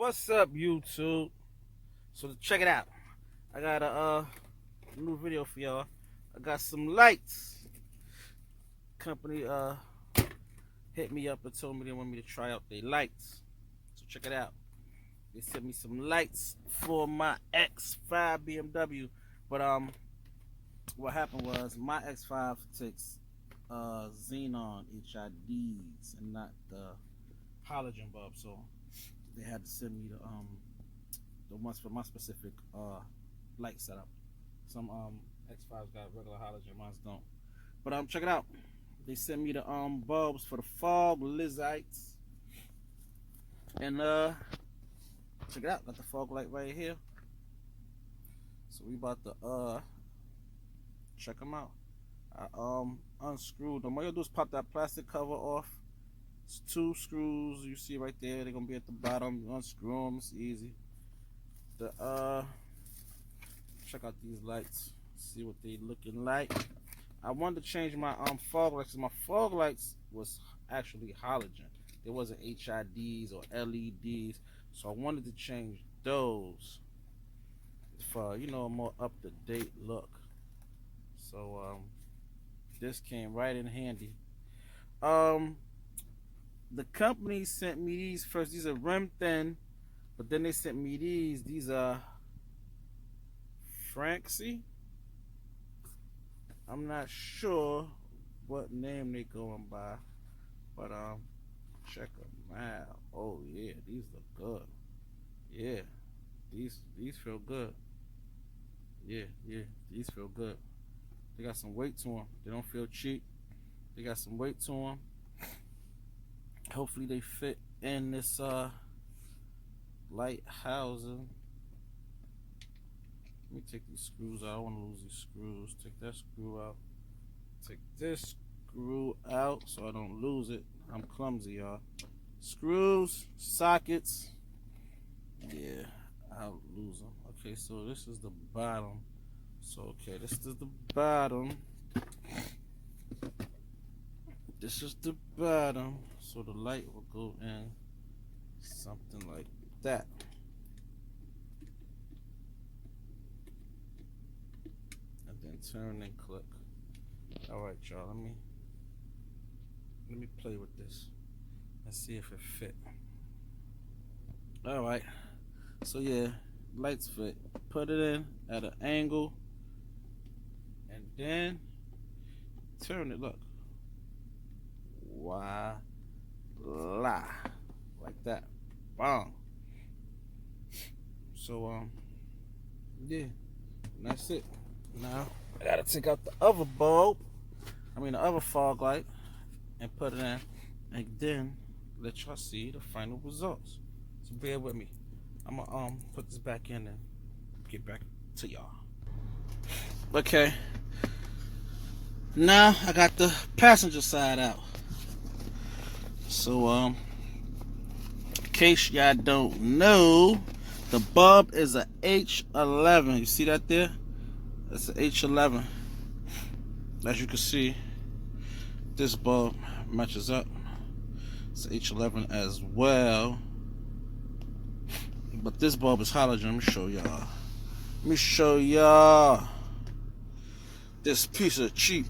What's up, YouTube? So check it out. I got a new video for y'all. I got some lights. Company hit me up and told me they want me to try out their lights. So check it out. They sent me some lights for my X5 BMW. But what happened was my X5 takes xenon HIDs and not the halogen bulb. So they had to send me the ones for my specific light setup. Some X5s got regular halogen, mine don't. But check it out. They sent me the bulbs for the fog lights. And check it out, got the fog light right here. So we about to check them out. I unscrewed them. All you do is pop that plastic cover off. It's 2 screws you see right there. They're gonna be at the bottom. You unscrew them, it's easy. Check out these lights, see what they looking like. I wanted to change my fog lights. My fog lights was actually halogen. There wasn't HIDs or LEDs, so I wanted to change those for a more up-to-date look. So this came right in handy. The company sent me these first. These are rim thin, but then they sent me these. These are Franksy. I'm not sure what name they going by, but check them out. Oh yeah, these look good. Yeah, these feel good. Yeah, these feel good. They got some weight to them. They don't feel cheap. They got some weight to them. Hopefully they fit in this light housing. Let me take these screws out. I don't want to lose these screws. Take that screw out. Take this screw out so I don't lose it. I'm clumsy, y'all. Screws, sockets. Yeah, I'll lose them. Okay, so this is the bottom. So, okay, this is the bottom. This is the bottom. So the light will go in something like that. And then turn and click. Alright, y'all, let me play with this and see if it fit. Alright. So yeah, lights fit. Put it in at an angle and then turn it, look. Voila. Like that. Wow. So yeah, and that's it. Now I gotta take out the other bulb, the other fog light, and put it in, and then let y'all see the final results. So bear with me. I'm gonna put this back in and get back to y'all. Okay. Now I got the passenger side out. So in case y'all don't know, the bulb is a H11. You see that there? That's an H11. As you can see, this bulb matches up. It's an H11 as well. But this bulb is halogen. Let me show y'all. This piece of cheap.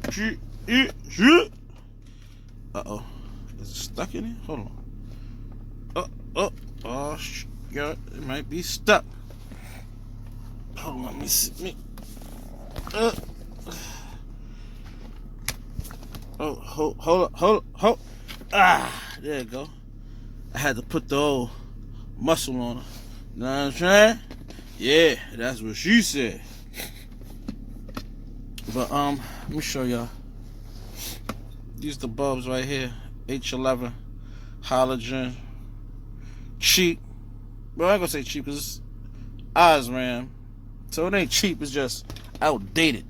Uh-oh. Is it stuck in here? Hold on. Oh, yeah, it might be stuck. Hold on, let me see. Hold. There you go. I had to put the old muscle on her. Know what I'm saying? Yeah, that's what she said. But let me show y'all. These are the bulbs right here. H11 halogen, cheap. Well, I ain't gonna say cheap because it's Osram, so it ain't cheap. It's just outdated.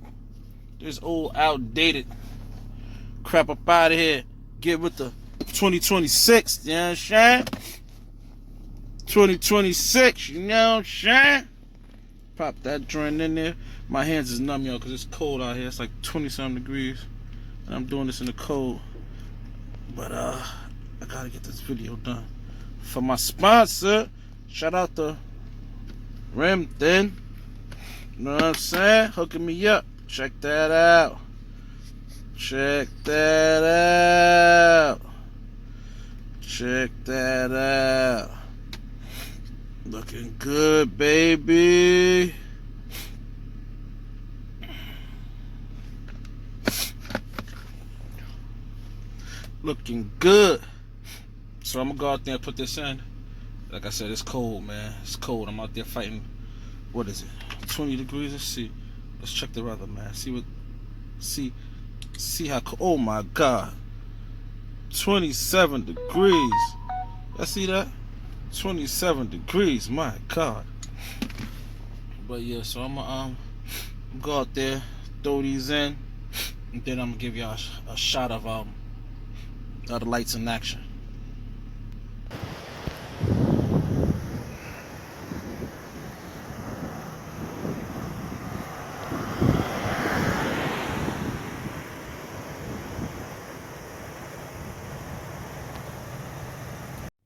This old outdated crap up out of here. Get with the 2026. You know what I'm saying? 2026. You know what I'm saying? Pop that joint in there. My hands is numb, y'all, because it's cold out here. It's like 20-something degrees, and I'm doing this in the cold. But I gotta get this video done for my sponsor, Shout out to Rim Thin. You know what I'm saying? Hooking me up. Check that out. Check that out. Check that out. Looking good, baby. Looking good. So I'm gonna go out there and put this in. Like I said, it's cold, man. It's cold. I'm out there fighting. What is it? 20 degrees. Let's see. Let's check the weather, man. See how cold. Oh my God. 27 degrees. Let's see that. 27 degrees. My God. But yeah, so I'm gonna go out there, throw these in, and then I'm gonna give y'all a shot of the lights in action.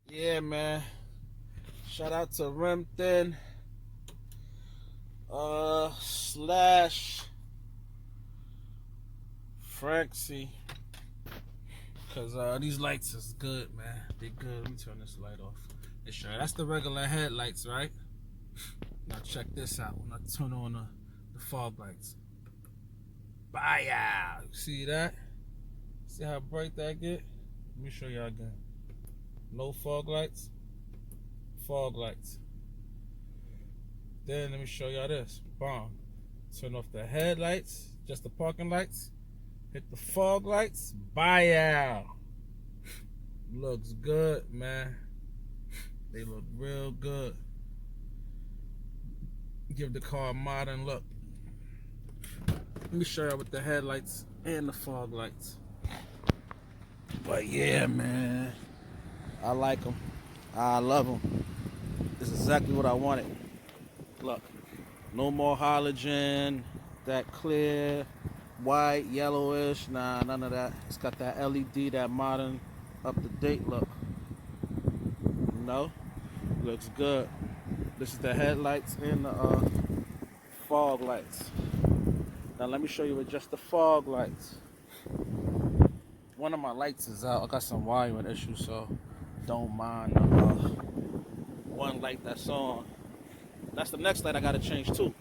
Yeah, man. Shout out to Remthin slash Franksy. Cause these lights is good, man. They good. Let me turn this light off. That's the regular headlights, right? Now check this out. When I turn on the fog lights. Bye. See that? See how bright that get? Let me show y'all again. No fog lights. Fog lights. Then let me show y'all this. Bomb. Turn off the headlights, just the parking lights. Hit the fog lights. Bye. Looks good, man. They look real good. Give the car a modern look. Let me show y'all with the headlights and the fog lights. But yeah, man. I like them. I love them. It's exactly what I wanted. Look, no more halogen, that clear, white, yellowish. Nah, none of that. It's got that LED, that modern, up-to-date look. You know? Looks good. This is the headlights and the fog lights. Now let me show you with just the fog lights. One of my lights is out. I got some wiring issues, so don't mind one light that's on. That's the next light I gotta change too.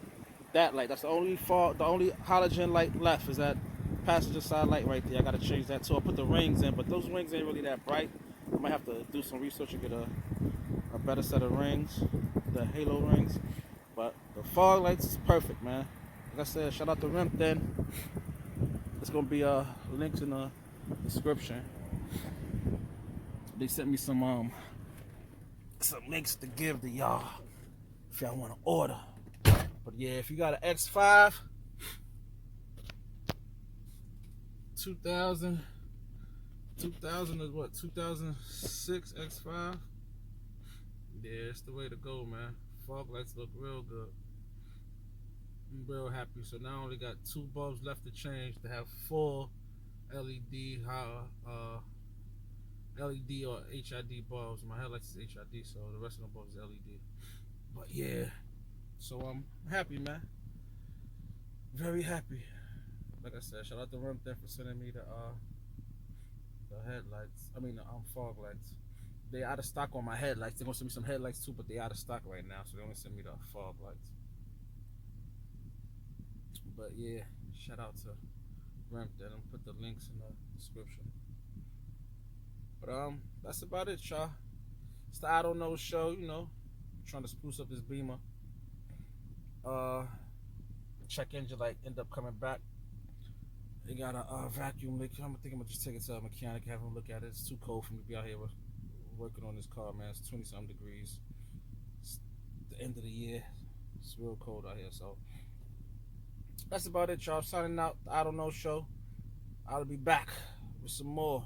That light. That's the only halogen light left is that passenger side light right there. I gotta change that too. I put the rings in, but those rings ain't really that bright. I might have to do some research and get a better set of rings, the halo rings. But the fog lights is perfect, man. Like I said, shout out to Remthin. It's gonna be links in the description. They sent me some links to give to y'all if y'all want to order. But yeah, if you got an X5 2000 is what, 2006 X5, yeah, it's the way to go, man. Fog lights look real good. I'm real happy. So now I only got 2 bulbs left to change to have full LED LED or HID bulbs. My headlights is HID, so the rest of the bulbs is LED. But yeah, so I'm happy, man. Very happy. Like I said, shout out to Remthin for sending me the headlights. I mean the fog lights. They out of stock on my headlights. They're gonna send me some headlights too, but they out of stock right now, so they only send me the fog lights. But yeah, shout out to Remthin. I'll put the links in the description. But that's about it, y'all. It's the I Don't Know show, you know. Trying to spruce up this Beamer. Check engine light end up coming back. They got a vacuum leak. I'm gonna just take it to a mechanic, have him look at it. It's too cold for me to be out here working on this car, man. It's 20-something degrees. It's the end of the year. It's real cold out here, so that's about it, y'all. Signing out. The I Don't Know show. I'll be back with some more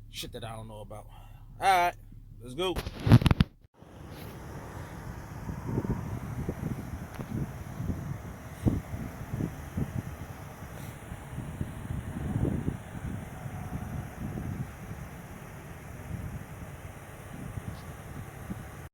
shit that I don't know about. Alright, let's go.